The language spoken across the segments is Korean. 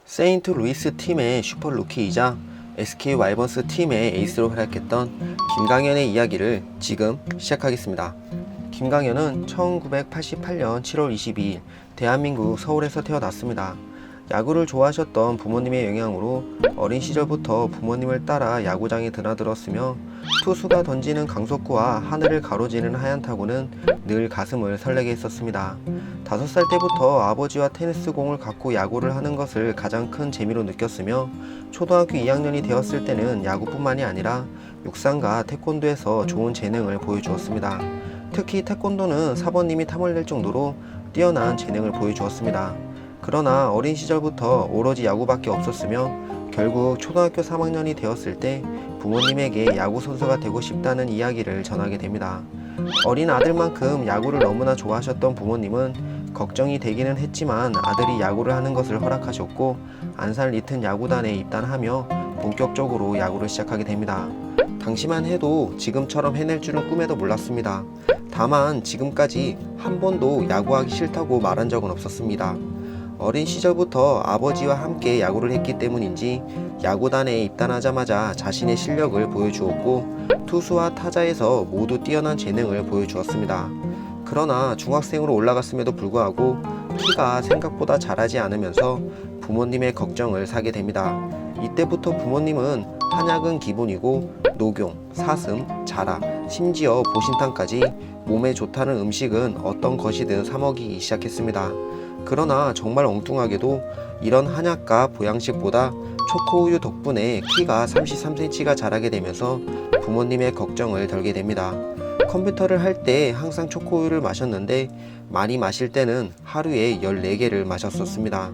세인트루이스 팀의 슈퍼루키이자 SK 와이번스 팀의 에이스로 활약했던 김강현의 이야기를 지금 시작하겠습니다. 김강현은 1988년 7월 22일 대한민국 서울에서 태어났습니다. 야구를 좋아하셨던 부모님의 영향으로 어린 시절부터 부모님을 따라 야구장에 드나들었으며 투수가 던지는 강속구와 하늘을 가로지르는 하얀 타구는 늘 가슴을 설레게 했었습니다. 5살 때부터 아버지와 테니스 공을 갖고 야구를 하는 것을 가장 큰 재미로 느꼈으며 초등학교 2학년이 되었을 때는 야구뿐만이 아니라 육상과 태권도에서 좋은 재능을 보여주었습니다. 특히 태권도는 사번님이 탐을 낼 정도로 뛰어난 재능을 보여주었습니다. 그러나 어린 시절부터 오로지 야구밖에 없었으며 결국 초등학교 3학년이 되었을 때 부모님에게 야구 선수가 되고 싶다는 이야기를 전하게 됩니다. 어린 아들만큼 야구를 너무나 좋아하셨던 부모님은 걱정이 되기는 했지만 아들이 야구를 하는 것을 허락하셨고 안산 리튼 야구단에 입단하며 본격적으로 야구를 시작하게 됩니다. 당시만 해도 지금처럼 해낼 줄은 꿈에도 몰랐습니다. 다만 지금까지 한 번도 야구하기 싫다고 말한 적은 없었습니다. 어린 시절부터 아버지와 함께 야구를 했기 때문인지 야구단에 입단하자마자 자신의 실력을 보여주었고 투수와 타자에서 모두 뛰어난 재능을 보여주었습니다. 그러나 중학생으로 올라갔음에도 불구하고 키가 생각보다 자라지 않으면서 부모님의 걱정을 사게 됩니다. 이때부터 부모님은 한약은 기본이고 녹용, 사슴, 자라, 심지어 보신탕까지 몸에 좋다는 음식은 어떤 것이든 사 먹이기 시작했습니다. 그러나 정말 엉뚱하게도 이런 한약과 보양식보다 초코우유 덕분에 키가 33cm가 자라게 되면서 부모님의 걱정을 덜게 됩니다. 컴퓨터를 할 때 항상 초코우유를 마셨는데 많이 마실 때는 하루에 14개를 마셨었습니다.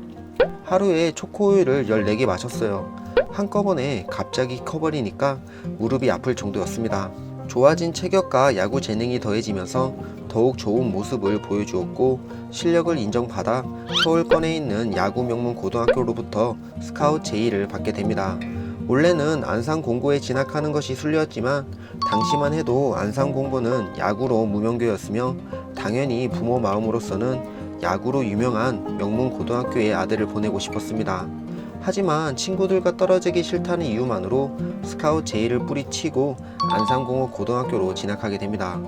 하루에 초코우유를 14개 마셨어요. 한꺼번에 갑자기 커버리니까 무릎이 아플 정도였습니다. 좋아진 체격과 야구 재능이 더해지면서 더욱 좋은 모습을 보여주었고 실력을 인정받아 서울권에 있는 야구 명문 고등학교로부터 스카우트 제의를 받게 됩니다. 원래는 안산공고에 진학하는 것이 순리였지만 당시만 해도 안산공고는 야구로 무명교였으며 당연히 부모 마음으로서는 야구로 유명한 명문 고등학교에 아들을 보내고 싶었습니다. 하지만 친구들과 떨어지기 싫다는 이유만으로 스카우트 제의를 뿌리치고 안산공고 고등학교로 진학하게 됩니다.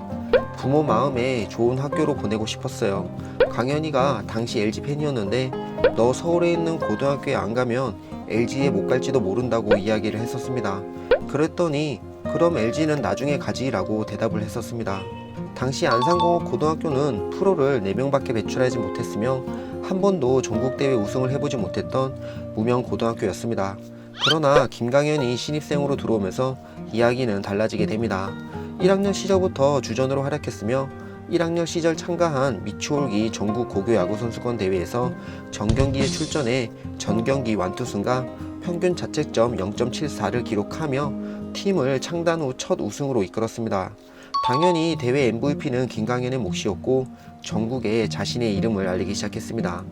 부모 마음에 좋은 학교로 보내고 싶었어요. 강현이가 당시 LG 팬이었는데 너 서울에 있는 고등학교에 안 가면 LG에 못 갈지도 모른다고 이야기를 했었습니다. 그랬더니 그럼 LG는 나중에 가지 라고 대답을 했었습니다. 당시 안산공고 고등학교는 프로를 4명밖에 배출하지 못했으며 한 번도 전국대회 우승을 해보지 못했던 무명 고등학교였습니다. 그러나 김강현이 신입생으로 들어오면서 이야기는 달라지게 됩니다. 1학년 시절부터 주전으로 활약했으며 1학년 시절 참가한 미추홀기 전국 고교 야구 선수권 대회에서 전경기에 출전해 전경기 완투승과 평균 자책점 0.74를 기록하며 팀을 창단 후 첫 우승으로 이끌었습니다. 당연히 대회 MVP는 김강현의 몫이었고 전국에 자신의 이름을 알리기 시작했습니다.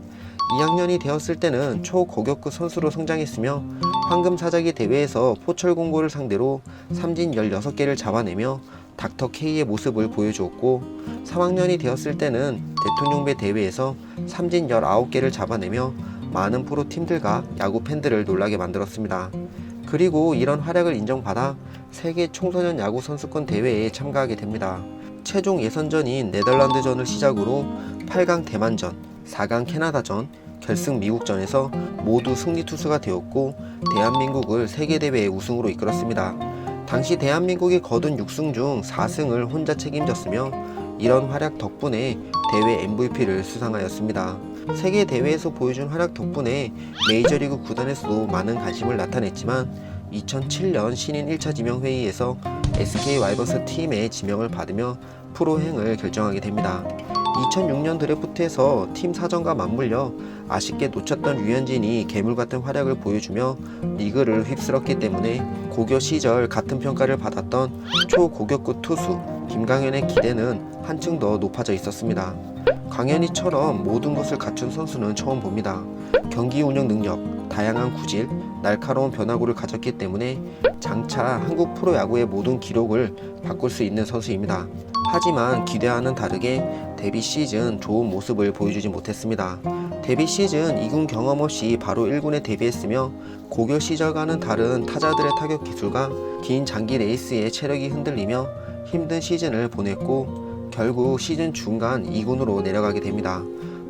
2학년이 되었을 때는 초고격급 선수로 성장했으며 황금사자기 대회에서 포철공고를 상대로 삼진 16개를 잡아내며 닥터 K의 모습을 보여주었고 3학년이 되었을 때는 대통령배 대회에서 삼진 19개를 잡아내며 많은 프로팀들과 야구 팬들을 놀라게 만들었습니다. 그리고 이런 활약을 인정받아 세계 청소년 야구 선수권 대회에 참가하게 됩니다. 최종 예선전인 네덜란드전을 시작으로 8강 대만전, 4강 캐나다전, 결승 미국전에서 모두 승리 투수가 되었고 대한민국을 세계대회 우승으로 이끌었습니다. 당시 대한민국이 거둔 6승 중 4승을 혼자 책임졌으며 이런 활약 덕분에 대회 MVP를 수상하였습니다. 세계 대회에서 보여준 활약 덕분에 메이저리그 구단에서도 많은 관심을 나타냈지만 2007년 신인 1차 지명회의에서 SK 와이번스 팀의 지명을 받으며 프로행을 결정하게 됩니다. 2006년 드래프트에서 팀 사정과 맞물려 아쉽게 놓쳤던 류현진이 괴물같은 활약을 보여주며 리그를 휩쓸었기 때문에 고교 시절 같은 평가를 받았던 초고격급 투수 김강현의 기대는 한층 더 높아져 있었습니다. 강현이처럼 모든 것을 갖춘 선수는 처음 봅니다. 경기 운영 능력, 다양한 구질, 날카로운 변화구를 가졌기 때문에 장차 한국 프로야구의 모든 기록을 바꿀 수 있는 선수입니다. 하지만 기대와는 다르게 데뷔 시즌 좋은 모습을 보여주지 못했습니다. 데뷔 시즌 2군 경험 없이 바로 1군에 데뷔했으며 고교 시절과는 다른 타자들의 타격 기술과 긴 장기 레이스의 체력이 흔들리며 힘든 시즌을 보냈고 결국 시즌 중간 2군으로 내려가게 됩니다.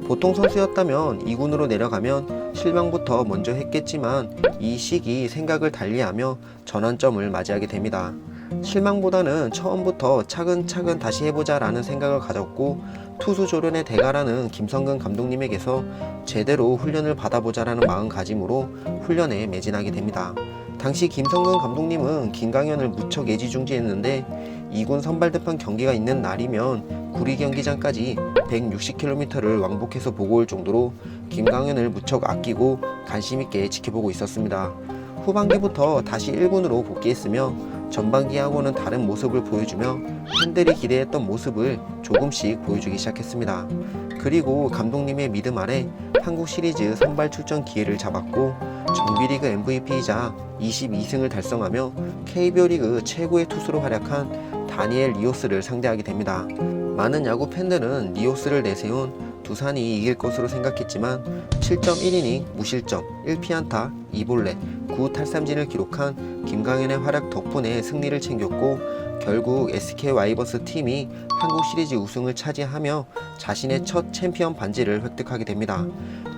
보통 선수였다면 2군으로 내려가면 실망부터 먼저 했겠지만 이 시기 생각을 달리하며 전환점을 맞이하게 됩니다. 실망보다는 처음부터 차근차근 다시 해보자 라는 생각을 가졌고 투수 조련의 대가라는 김성근 감독님에게서 제대로 훈련을 받아보자 라는 마음가짐으로 훈련에 매진하게 됩니다. 당시 김성근 감독님은 김강현을 무척 애지중지했는데 2군 선발대판 경기가 있는 날이면 구리 경기장까지 160km를 왕복해서 보고 올 정도로 김강현을 무척 아끼고 관심있게 지켜보고 있었습니다. 후반기부터 다시 1군으로 복귀했으며 전반기하고는 다른 모습을 보여주며 팬들이 기대했던 모습을 조금씩 보여주기 시작했습니다. 그리고 감독님의 믿음 아래 한국 시리즈 선발 출전 기회를 잡았고 정규리그 MVP이자 22승을 달성하며 KBO 리그 최고의 투수로 활약한 다니엘 리오스를 상대하게 됩니다. 많은 야구 팬들은 리오스를 내세운 두산이 이길 것으로 생각했지만 7.1이닝 무실점 1피안타 2볼넷 9탈삼진을 기록한 김강현의 활약 덕분에 승리를 챙겼고 결국 SK 와이번스 팀이 한국 시리즈 우승을 차지하며 자신의 첫 챔피언 반지를 획득하게 됩니다.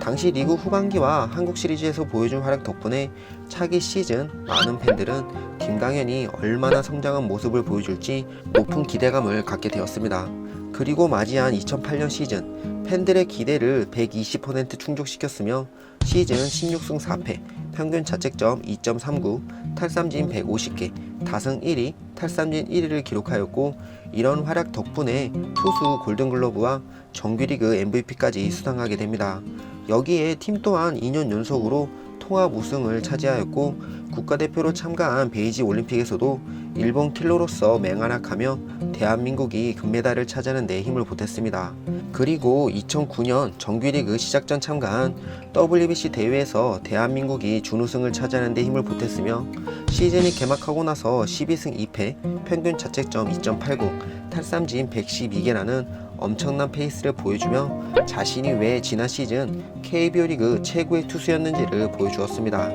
당시 리그 후반기와 한국 시리즈에서 보여준 활약 덕분에 차기 시즌 많은 팬들은 김강현이 얼마나 성장한 모습을 보여줄지 높은 기대감을 갖게 되었습니다. 그리고 맞이한 2008년 시즌 팬들의 기대를 120% 충족시켰으며 시즌 16승 4패, 평균 자책점 2.39, 탈삼진 150개, 다승 1위, 탈삼진 1위를 기록하였고 이런 활약 덕분에 투수 골든글러브와 정규리그 MVP까지 수상하게 됩니다. 여기에 팀 또한 2년 연속으로 통합 우승을 차지하였고 국가대표로 참가한 베이지 올림픽에서도 일본 킬러로서 맹활약하며 대한민국이 금메달을 차지하는 데 힘을 보탰습니다. 그리고 2009년 정규리그 시작 전 참가한 WBC 대회에서 대한민국이 준우승을 차지하는 데 힘을 보탰으며 시즌이 개막하고 나서 12승 2패, 평균 자책점 2.89, 탈삼진 112개라는 엄청난 페이스를 보여주며 자신이 왜 지난 시즌 KBO 리그 최고의 투수였는지를 보여주었습니다.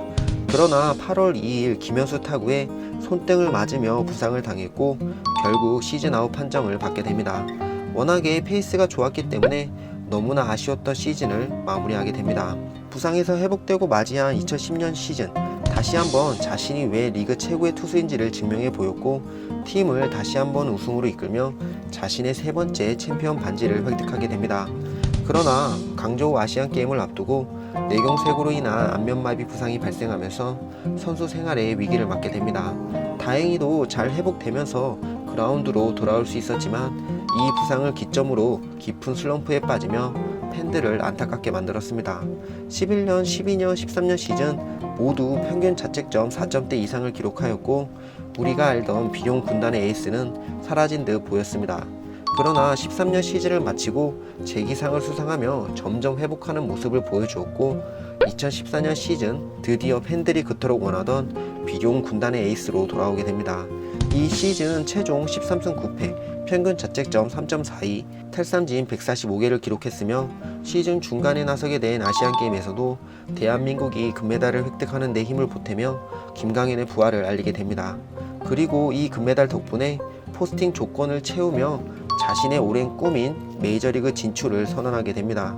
그러나 8월 2일 김현수 타구에 손등을 맞으며 부상을 당했고 결국 시즌 아웃 판정을 받게 됩니다. 워낙에 페이스가 좋았기 때문에 너무나 아쉬웠던 시즌을 마무리하게 됩니다. 부상에서 회복되고 맞이한 2010년 시즌 다시 한번 자신이 왜 리그 최고의 투수인지를 증명해 보였고 팀을 다시 한번 우승으로 이끌며 자신의 세 번째 챔피언 반지를 획득하게 됩니다. 그러나 강저우 아시안게임을 앞두고 뇌경색으로 인한 안면마비 부상이 발생하면서 선수 생활에 위기를 맞게 됩니다. 다행히도 잘 회복되면서 그라운드로 돌아올 수 있었지만 이 부상을 기점으로 깊은 슬럼프에 빠지며 팬들을 안타깝게 만들었습니다. 11년, 12년, 13년 시즌 모두 평균 자책점 4점대 이상을 기록하였고 우리가 알던 비룡 군단의 에이스는 사라진 듯 보였습니다. 그러나 13년 시즌을 마치고 재기상을 수상하며 점점 회복하는 모습을 보여주었고 2014년 시즌 드디어 팬들이 그토록 원하던 비룡 군단의 에이스로 돌아오게 됩니다. 이 시즌 최종 13승 9패, 평균 자책점 3.42, 탈삼진 145개를 기록했으며 시즌 중간에 나서게 된 아시안게임에서도 대한민국이 금메달을 획득하는 데 힘을 보태며 김강현의 부활을 알리게 됩니다. 그리고 이 금메달 덕분에 포스팅 조건을 채우며 자신의 오랜 꿈인 메이저리그 진출을 선언하게 됩니다.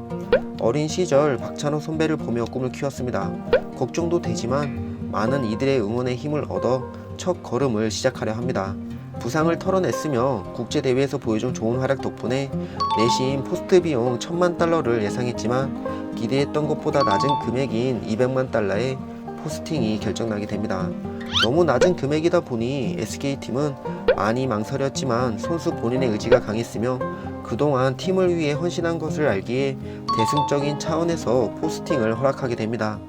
어린 시절 박찬호 선배를 보며 꿈을 키웠습니다. 걱정도 되지만 많은 이들의 응원의 힘을 얻어 첫 걸음을 시작하려 합니다. 부상을 털어냈으며 국제대회에서 보여준 좋은 활약 덕분에 내신 포스트 비용 1000만 달러를 예상했지만 기대했던 것보다 낮은 금액인 200만 달러에 포스팅이 결정나게 됩니다. 너무 낮은 금액이다 보니 SK팀은 많이 망설였지만 선수 본인의 의지가 강했으며 그동안 팀을 위해 헌신한 것을 알기에 대승적인 차원에서 포스팅을 허락하게 됩니다.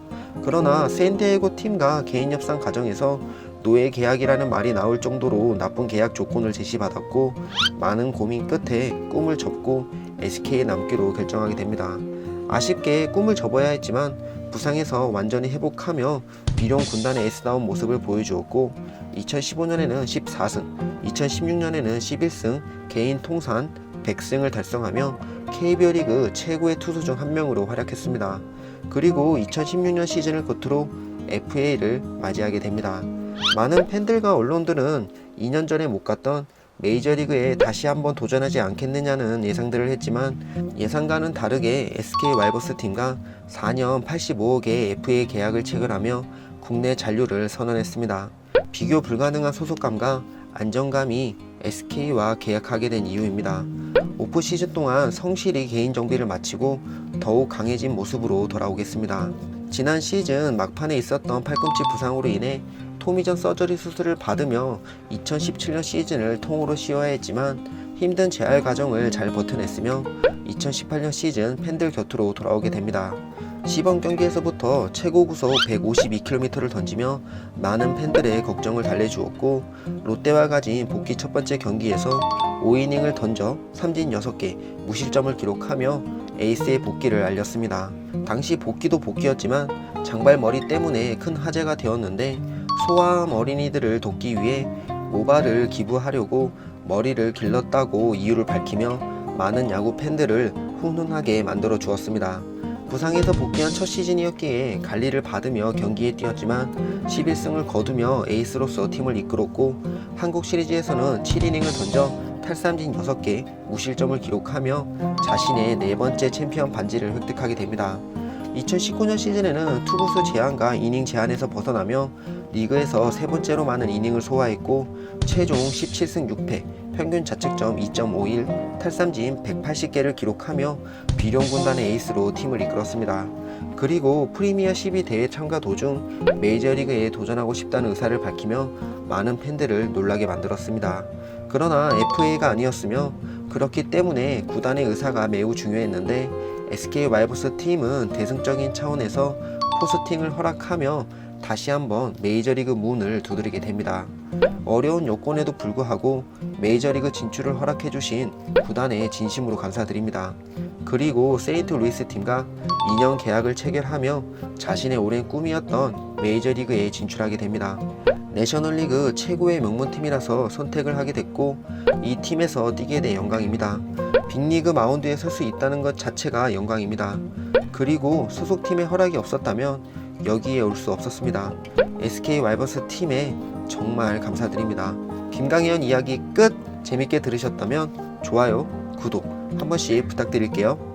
그러나 샌디에고 팀과 개인 협상 과정에서 노예 계약이라는 말이 나올 정도로 나쁜 계약 조건을 제시받았고 많은 고민 끝에 꿈을 접고 SK에 남기로 결정하게 됩니다. 아쉽게 꿈을 접어야 했지만 부상에서 완전히 회복하며 비룡 군단의 에스다운 모습을 보여주었고 2015년에는 14승, 2016년에는 11승, 개인 통산 100승을 달성하며 KBO 리그 최고의 투수 중 한 명으로 활약했습니다. 그리고 2016년 시즌을 끝으로 FA를 맞이하게 됩니다. 많은 팬들과 언론들은 2년 전에 못 갔던 메이저리그에 다시 한번 도전하지 않겠느냐는 예상들을 했지만 예상과는 다르게 SK 와이번스 팀과 4년 85억의 FA 계약을 체결하며 국내 잔류를 선언했습니다. 비교 불가능한 소속감과 안정감이 SK와 계약하게 된 이유입니다. 오프 시즌 동안 성실히 개인 정비를 마치고 더욱 강해진 모습으로 돌아오겠습니다. 지난 시즌 막판에 있었던 팔꿈치 부상으로 인해 토미전 서저리 수술을 받으며 2017년 시즌을 통으로 쉬어야 했지만 힘든 재활 과정을 잘 버텨냈으며 2018년 시즌 팬들 곁으로 돌아오게 됩니다. 시범 경기에서부터 최고 구속 152km를 던지며 많은 팬들의 걱정을 달래주었고 롯데와 가진 복귀 첫 번째 경기에서 5이닝을 던져 삼진 6개 무실점을 기록하며 에이스의 복귀를 알렸습니다. 당시 복귀도 복귀였지만 장발 머리 때문에 큰 화제가 되었는데 소아암 어린이들을 돕기 위해 모발을 기부하려고 머리를 길렀다고 이유를 밝히며 많은 야구 팬들을 훈훈하게 만들어 주었습니다. 부상에서 복귀한 첫 시즌이었기에 관리를 받으며 경기에 뛰었지만 11승을 거두며 에이스로서 팀을 이끌었고 한국 시리즈에서는 7이닝을 던져 탈삼진 6개 무실점을 기록하며 자신의 네 번째 챔피언 반지를 획득하게 됩니다. 2019년 시즌에는 투구수 제한과 이닝 제한에서 벗어나며 리그에서 세 번째로 많은 이닝을 소화했고 최종 17승 6패, 평균 자책점 2.51, 탈삼진 180개를 기록하며 비룡 군단의 에이스로 팀을 이끌었습니다. 그리고 프리미어 12 대회 참가 도중 메이저리그에 도전하고 싶다는 의사를 밝히며 많은 팬들을 놀라게 만들었습니다. 그러나 FA가 아니었으며 그렇기 때문에 구단의 의사가 매우 중요했는데 SK 와이번스 팀은 대승적인 차원에서 포스팅을 허락하며 다시 한번 메이저리그 문을 두드리게 됩니다. 어려운 여건에도 불구하고 메이저리그 진출을 허락해주신 구단에 진심으로 감사드립니다. 그리고 세인트루이스 팀과 2년 계약을 체결하며 자신의 오랜 꿈이었던 메이저리그에 진출하게 됩니다. 내셔널리그 최고의 명문팀이라서 선택을 하게 됐고 이 팀에서 뛰게 돼 영광입니다. 빅리그 마운드에 설 수 있다는 것 자체가 영광입니다. 그리고 소속팀의 허락이 없었다면 여기에 올 수 없었습니다. SK 와이번스 팀에 정말 감사드립니다. 김강현 이야기 끝! 재밌게 들으셨다면 좋아요, 구독 한 번씩 부탁드릴게요.